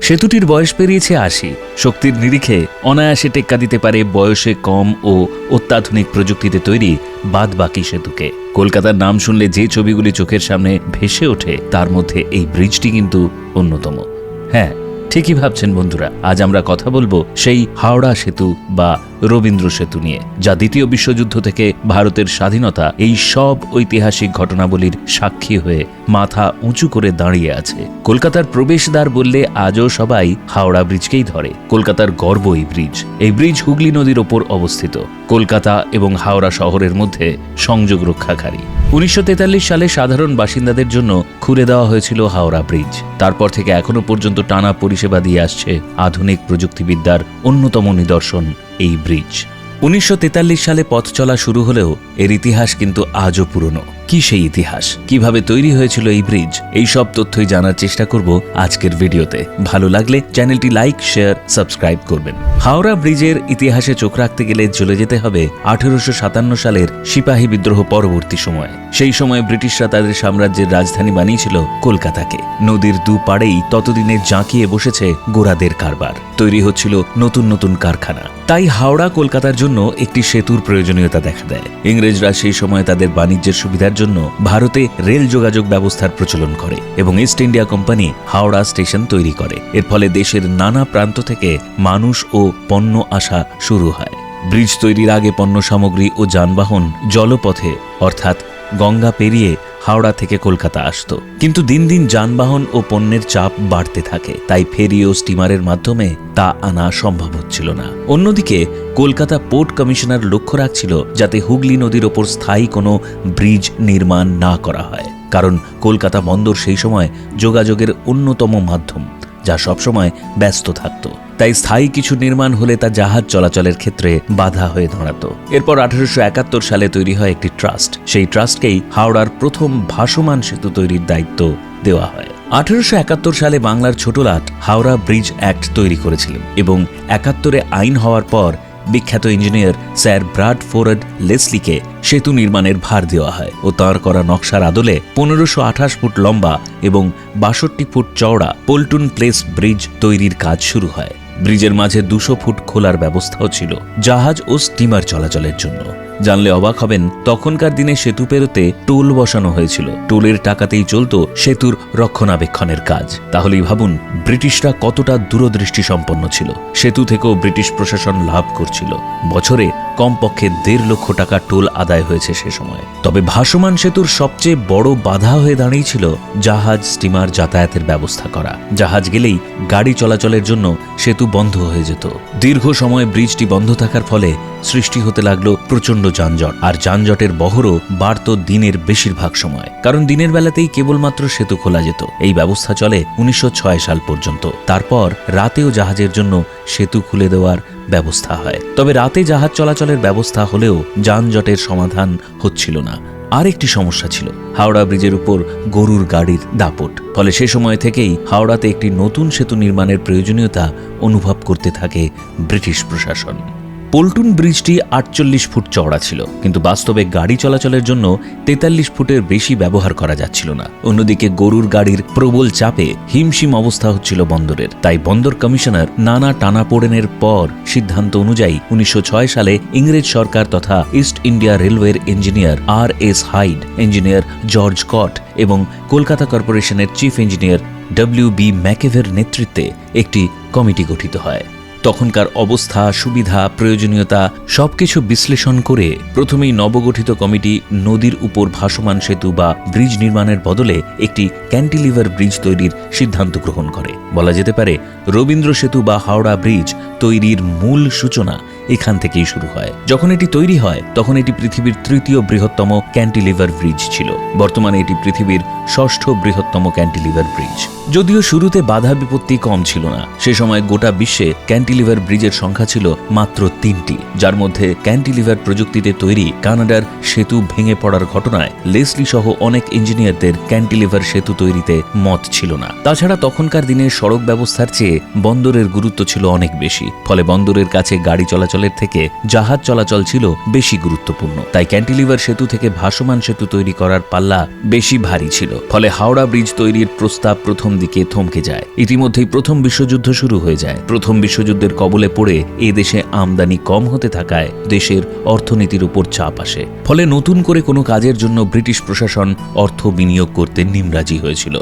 সেতুটির বয়স পেরিয়েছে ৮০। শক্তির নিরিখে অনায়াসে টেক্কা দিতে পারে বয়সে কম ও অত্যাধুনিক প্রযুক্তিতে তৈরি বাদবাকি সেতুকে। কলকাতার নাম শুনলে যে ছবিগুলি চোখের সামনে ভেসে ওঠে তার মধ্যে এই ব্রিজটি কিন্তু অন্যতম। হ্যাঁ, ঠিকই ভাবছেন বন্ধুরা, আজ আমরা কথা বলবো সেই হাওড়া সেতু বা রবীন্দ্র সেতু নিয়ে, যা দ্বিতীয় বিশ্বযুদ্ধ থেকে ভারতের স্বাধীনতা এই সব ঐতিহাসিক ঘটনাবলীর সাক্ষী হয়ে মাথা উঁচু করে দাঁড়িয়ে আছে। কলকাতার প্রবেশদ্বার বললে আজও সবাই হাওড়া ব্রিজকেই ধরে। কলকাতার গর্ব এই ব্রিজ। এই ব্রিজ হুগলি নদীর ওপর অবস্থিত, কলকাতা এবং হাওড়া শহরের মধ্যে সংযোগ রক্ষাকারী। ১৯৪৩ সালে সাধারণ বাসিন্দাদের জন্য খুলে দেওয়া হয়েছিল হাওড়া ব্রিজ। তারপর থেকে এখনো পর্যন্ত টানা পরিষেবা দিয়ে আসছে আধুনিক প্রযুক্তিবিদ্যার অন্যতম নিদর্শন এই ব্রিজ। ১৯৪৩ সালে পথ চলা শুরু হলেও এর ইতিহাস কিন্তু আজও পুরনো। কি সেই ইতিহাস, কিভাবে তৈরি হয়েছিল এই ব্রিজ, এই সব তথ্যই জানার চেষ্টা করব আজকের ভিডিওতে। ভালো লাগলে চ্যানেলটি লাইক, শেয়ার, সাবস্ক্রাইব করবেন। হাওড়া ব্রিজের ইতিহাসে চোখ রাখতে গেলে চলে যেতে হবে ১৮৫৭ সালের সিপাহী বিদ্রোহ পরবর্তী সময়। সেই সময় ব্রিটিশরা তাদের সাম্রাজ্যের রাজধানী বানিয়েছিল কলকাতাকে। নদীর দুপাড়েই ততদিনে জাঁকিয়ে বসেছে গোরাদের কারবার। তৈরি হচ্ছিল নতুন নতুন কারখানা। তাই হাওড়া কলকাতার জন্য একটি সেতুর প্রয়োজনীয়তা দেখা দেয়। ইংরেজরা সেই সময় তাদের বাণিজ্যের সুবিধার জন্য ভারতে রেল যোগাযোগ ব্যবস্থার প্রচলন করে এবং east India company Howrah station তৈরি করে। এর ফলে দেশের নানা প্রান্ত থেকে মানুষ ও পণ্য আসা শুরু হয়। ব্রিজ তৈরির আগে পণ্য সামগ্রী ও যানবাহন জলপথে অর্থাৎ গঙ্গা পেরিয়ে হাওড়া থেকে কলকাতা আসত। কিন্তু দিন দিন যানবাহন ও পণ্যের চাপ বাড়তে থাকে, তাই ফেরি ও স্টিমারের মাধ্যমে তা আনা সম্ভব হচ্ছিল না। অন্যদিকে কলকাতা পোর্ট কমিশনার লক্ষ্য রাখছিল যাতে হুগলি নদীর ওপর স্থায়ী কোনো ব্রিজ নির্মাণ না করা হয়, কারণ কলকাতা বন্দর সেই সময় যোগাযোগের অন্যতম মাধ্যম, যা সবসময় ব্যস্ত থাকত। তাই স্থায়ী কিছু নির্মাণ হলে তা জাহাজ চলাচলের ক্ষেত্রে বাধা হয়ে দাঁড়াত। এরপর ১৮৭১ সালে তৈরি হয় একটি ট্রাস্ট। সেই ট্রাস্টকেই হাওড়ার প্রথম ভাসমান সেতু তৈরির দায়িত্ব দেওয়া হয়। ১৮৭১ সালে বাংলার ছোটলাট হাওড়া ব্রিজ অ্যাক্ট তৈরি করেছিলেন এবং ৭১-এ আইন হওয়ার পর বিখ্যাত ইঞ্জিনিয়ার স্যার ব্রাডফোর্ড লেসলিকে সেতু নির্মাণের ভার দেওয়া হয় ও তাঁর করা নকশার আদলে ১৫২৮ ফুট লম্বা এবং ৬২ ফুট চওড়া পল্টন প্লেস ব্রিজ তৈরির কাজ শুরু হয়। ব্রিজের মাঝে ২০০ ফুট খোলার ব্যবস্থাও ছিল জাহাজ ও স্টিমার চলাচলের জন্য। জানলে অবাক হবেন, তখনকার দিনে সেতু পেরোতে টোল বসানো হয়েছিল। টোলের টাকাতেই চলত সেতুর রক্ষণাবেক্ষণের কাজ। তাহলেই ভাবুন ব্রিটিশরা কতটা দূরদৃষ্টি সম্পন্ন ছিল। সেতু থেকেও ব্রিটিশ প্রশাসন লাভ করছিল। বছরে কমপক্ষে ১.৫ লক্ষ টাকা টোল আদায় হয়েছে সে সময়। তবে ভাসমান সেতুর সবচেয়ে বড় বাধা হয়ে দাঁড়িয়েছিল জাহাজ স্টিমার যাতায়াতের ব্যবস্থা করা। জাহাজ গেলেই গাড়ি চলাচলের জন্য সেতু বন্ধ হয়ে যেত। দীর্ঘ সময় ব্রিজটি বন্ধ থাকার ফলে সৃষ্টি হতে লাগলো প্রচন্ড যানজট, আর যানজটের বহরও বাড়ত দিনের বেশিরভাগ সময়, কারণ দিনের বেলাতেই কেবলমাত্র সেতু খোলা যেত। এই ব্যবস্থা চলে ১৯০৬ সাল পর্যন্ত। তারপর রাতেও জাহাজের জন্য সেতু খুলে দেওয়ার ব্যবস্থা হয়। তবে রাতে জাহাজ চলাচলের ব্যবস্থা হলেও যানজটের সমাধান হচ্ছিল না। আরেকটি সমস্যা ছিল হাওড়া ব্রিজের উপর গরুর গাড়ির দাপট। ফলে সে সময় থেকেই হাওড়াতে একটি নতুন সেতু নির্মাণের প্রয়োজনীয়তা অনুভব করতে থাকে ব্রিটিশ প্রশাসন। পল্টন ব্রিজটি ৪৮ ফুট চওড়া ছিল, কিন্তু বাস্তবে গাড়ি চলাচলের জন্য ৪৩ ফুটের বেশি ব্যবহার করা যাচ্ছিল না। অন্যদিকে গরুর গাড়ির প্রবল চাপে হিমশিম অবস্থা হচ্ছিল বন্দরের। তাই বন্দর কমিশনার নানা টানাপোড়েনের পর সিদ্ধান্ত অনুযায়ী ১৯০৬ সালে ইংরেজ সরকার তথা ইস্ট ইন্ডিয়া রেলওয়ের ইঞ্জিনিয়ার আর.এস. হাইড, ইঞ্জিনিয়ার জর্জ কট এবং কলকাতা কর্পোরেশনের চিফ ইঞ্জিনিয়ার ডব্লিউ.বি. ম্যাকেভের নেতৃত্বে একটি কমিটি গঠিত হয়। তখনকার অবস্থা, সুবিধা, প্রয়োজনীয়তা সবকিছু বিশ্লেষণ করে প্রথমেই নবগঠিত কমিটি নদীর উপর ভাসমান সেতু বা ব্রিজ নির্মাণের বদলে একটি ক্যান্টিলিভার ব্রিজ তৈরির সিদ্ধান্ত গ্রহণ করে। বলা যেতে পারে রবীন্দ্র সেতু বা হাওড়া ব্রিজ তৈরির মূল সূচনা এখান থেকেই শুরু হয়। যখন এটি তৈরি হয় তখন এটি পৃথিবীর ৩য় বৃহত্তম ক্যান্টিলিভার ব্রিজ ছিল। বর্তমানে এটি পৃথিবীর ৬ষ্ঠ বৃহত্তম ক্যান্টিলিভার ব্রিজ। যদিও শুরুতে বাধা বিপত্তি কম ছিল না, সে সময় গোটা বিশ্বে ক্যান্টিলিভার ব্রিজের সংখ্যা ছিল মাত্র ৩টি, যার মধ্যে ক্যান্টিলিভার প্রযুক্তিতে তৈরি কানাডার সেতু ভেঙে পড়ার ঘটনায় লেসলি সহ অনেক ইঞ্জিনিয়ারদের ক্যান্টিলিভার সেতু তৈরিতে মত ছিল না। তাছাড়া তখনকার দিনে সড়ক ব্যবস্থার চেয়ে বন্দরের গুরুত্ব ছিল অনেক বেশি। বেশি, ফলে বন্দরের কাছে গাড়ি চলাচলের থেকে জাহাজ চলাচল ছিল বেশি গুরুত্বপূর্ণ। তাই ক্যান্টিলিভার সেতু থেকে ভাসমান সেতু তৈরি করার পাল্লা বেশি ভারী ছিল। ফলে হাওড়া ব্রিজ তৈরির প্রস্তাব প্রথম দিকে থমকে যায়। ইতিমধ্যেই প্রথম বিশ্বযুদ্ধ শুরু হয়ে যায়। প্রথম বিশ্বযুদ্ধের কবলে পড়ে এ দেশে আমদানি কম হতে থাকায় দেশের অর্থনীতির উপর চাপ আসে। ফলে নতুন করে কোনো কাজের জন্য ব্রিটিশ প্রশাসন অর্থ বিনিয়োগ করতে নিমরাজি হয়েছিল।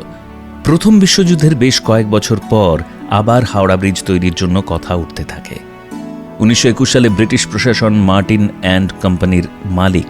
প্রথম বিশ্বযুদ্ধের বেশ কয়েক বছর পর আবার হাওড়া ব্রিজ তৈরির জন্য কথা উঠতে থাকে। 1921 সালে ব্রিটিশ প্রশাসন মার্টিন অ্যান্ড কোম্পানির মালিক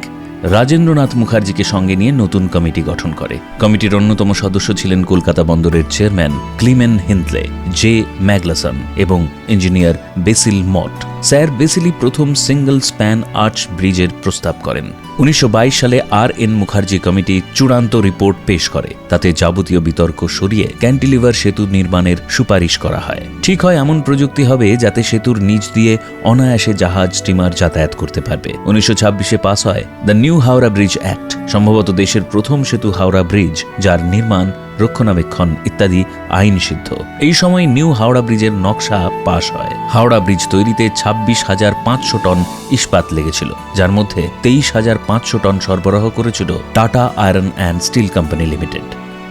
রাজেন্দ্রনাথ মুখার্জিকে সঙ্গে নিয়ে নতুন কমিটি গঠন করে। কমিটির অন্যতম সদস্য ছিলেন কলকাতা বন্দরের চেয়ারম্যান ক্লিমেন হিন্টলে, জে ম্যাগলাসন এবং ইঞ্জিনিয়ার বেসিল মট। স্যার বেসিলি প্রথম সিঙ্গল স্প্যান আর্চ ব্রিজের প্রস্তাব করেন। 1922 সালে আর.এন. মুখার্জি কমিটি চূড়ান্ত রিপোর্ট পেশ করে। তাতে যাবতীয় বিতর্ক সরিয়ে ক্যান্টিলিভার সেতু নির্মাণের সুপারিশ করা হয়। ঠিক হয় এমন প্রযুক্তি হবে যাতে সেতুর নিচ দিয়ে অনায়াসে জাহাজ স্টিমার যাতায়াত করতে পারবে। 1926-এ পাস হয় the new Howrah bridge act, সম্ভবত দেশের প্রথম সেতু হাওড়া ব্রিজ, যার নির্মাণ, রক্ষণাবেক্ষণ ইত্যাদি আইন সিদ্ধ। এই সময় নিউ হাওড়া ব্রিজের নকশা পাশ হয়। হাওড়া ব্রিজ তৈরিতে 26,500 টন ইস্পাত লেগেছিল, যার মধ্যে 23,500 টন সরবরাহ করেছিল Tata iron and steel company limited.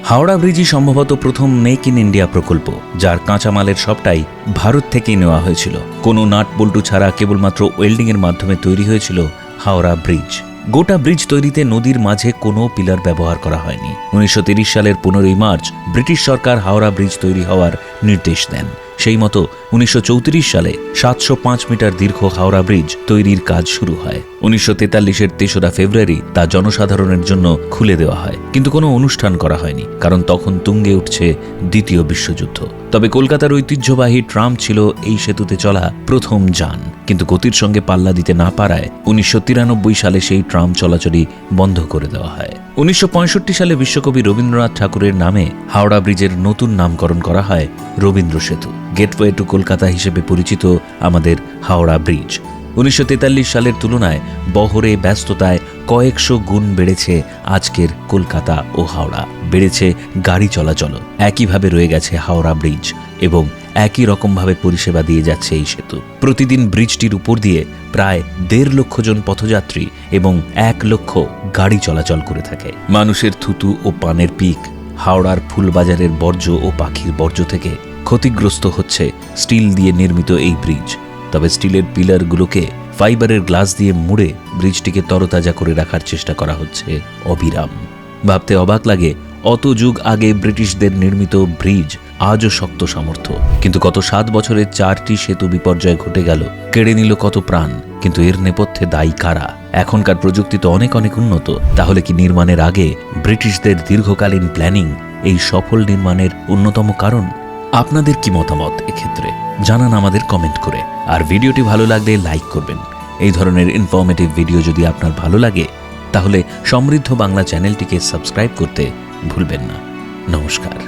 Howrah ব্রিজই সম্ভবত প্রথম মেক ইন ইন্ডিয়া প্রকল্প, যার কাঁচামালের সবটাই ভারত থেকেই নেওয়া হয়েছিল। কোনো নাট বল্টু ছাড়া কেবলমাত্র ওয়েল্ডিংয়ের মাধ্যমে তৈরি হয়েছিল হাওড়া ব্রিজ। গোটা ব্রিজ তৈরিতে নদীর মাঝে কোনো পিলার ব্যবহার করা হয়নি। 1930 সালের 15 মার্চ ব্রিটিশ সরকার হাওড়া ব্রিজ তৈরি হওয়ার নির্দেশ দেন। সেই মতো 1934 সালে 705 মিটার দীর্ঘ হাওড়া ব্রিজ তৈরির কাজ শুরু হয়। 1943-এর 3রা ফেব্রুয়ারি তা জনসাধারণের জন্য খুলে দেওয়া হয়, কিন্তু কোনো অনুষ্ঠান করা হয়নি, কারণ তখন তুঙ্গে উঠছে দ্বিতীয় বিশ্বযুদ্ধ। তবে কলকাতার ঐতিহ্যবাহী ট্রাম ছিল এই সেতুতে চলা প্রথম যান, কিন্তু গতির সঙ্গে পাল্লা দিতে না পারায় 1993 সালে সেই ট্রাম চলাচলই বন্ধ করে দেওয়া হয়। 1965 সালে বিশ্বকবি রবীন্দ্রনাথ ঠাকুরের নামে হাওড়া ব্রিজের নতুন নামকরণ করা হয় রবীন্দ্র সেতু। গেটওয়ে টু কলকাতা হিসেবে পরিচিত আমাদের হাওড়া ব্রিজ 1943 সালের তুলনায় বহরে ব্যস্ততায় কয়েকশো গুণ বেড়েছে আজকের কলকাতা ও হাওড়া। বেড়েছে গাড়ি চলাচল, একইভাবে রয়ে গেছে হাওড়া ব্রিজ এবং একই রকমভাবে পরিষেবা দিয়ে যাচ্ছে এই সেতু। প্রতিদিন ব্রিজটির উপর দিয়ে প্রায় 1.5 লক্ষ জন পথযাত্রী এবং 1 লক্ষ গাড়ি চলাচল করে থাকে। মানুষের থুতু ও পানের পিক, হাওড়ার ফুলবাজারের বর্জ্য ও পাখির বর্জ্য থেকে ক্ষতিগ্রস্ত হচ্ছে স্টিল দিয়ে নির্মিত এই ব্রিজ। তবে স্টিলের পিলারগুলোকে ফাইবারের গ্লাস দিয়ে মুড়ে ব্রিজটিকে তরতাজা করে রাখার চেষ্টা করা হচ্ছে অবিরাম। ভাবতে অবাক লাগে, অত যুগ আগে ব্রিটিশদের নির্মিত ব্রিজ আজও শক্ত সামর্থ্য, কিন্তু গত 7 বছরে 4টি সেতু বিপর্যয় ঘটে গেল, কেড়ে নিল কত প্রাণ। কিন্তু এর নেপথ্যে দায়ী কারা? এখনকার প্রযুক্তি তো অনেক উন্নত, তাহলে কি নির্মাণের আগে ব্রিটিশদের দীর্ঘকালীন প্ল্যানিং এই সফল নির্মাণের অন্যতম কারণ? আপনাদের কি মতামত এক্ষেত্রে জানান আমাদের কমেন্ট করে। আর ভিডিওটি ভালো লাগলে লাইক করবেন। এই ধরনের ইনফরমেটিভ ভিডিও যদি আপনার ভালো লাগে তাহলে সমৃদ্ধ বাংলা চ্যানেলটিকে সাবস্ক্রাইব করতে ভুলবেন না। নমস্কার।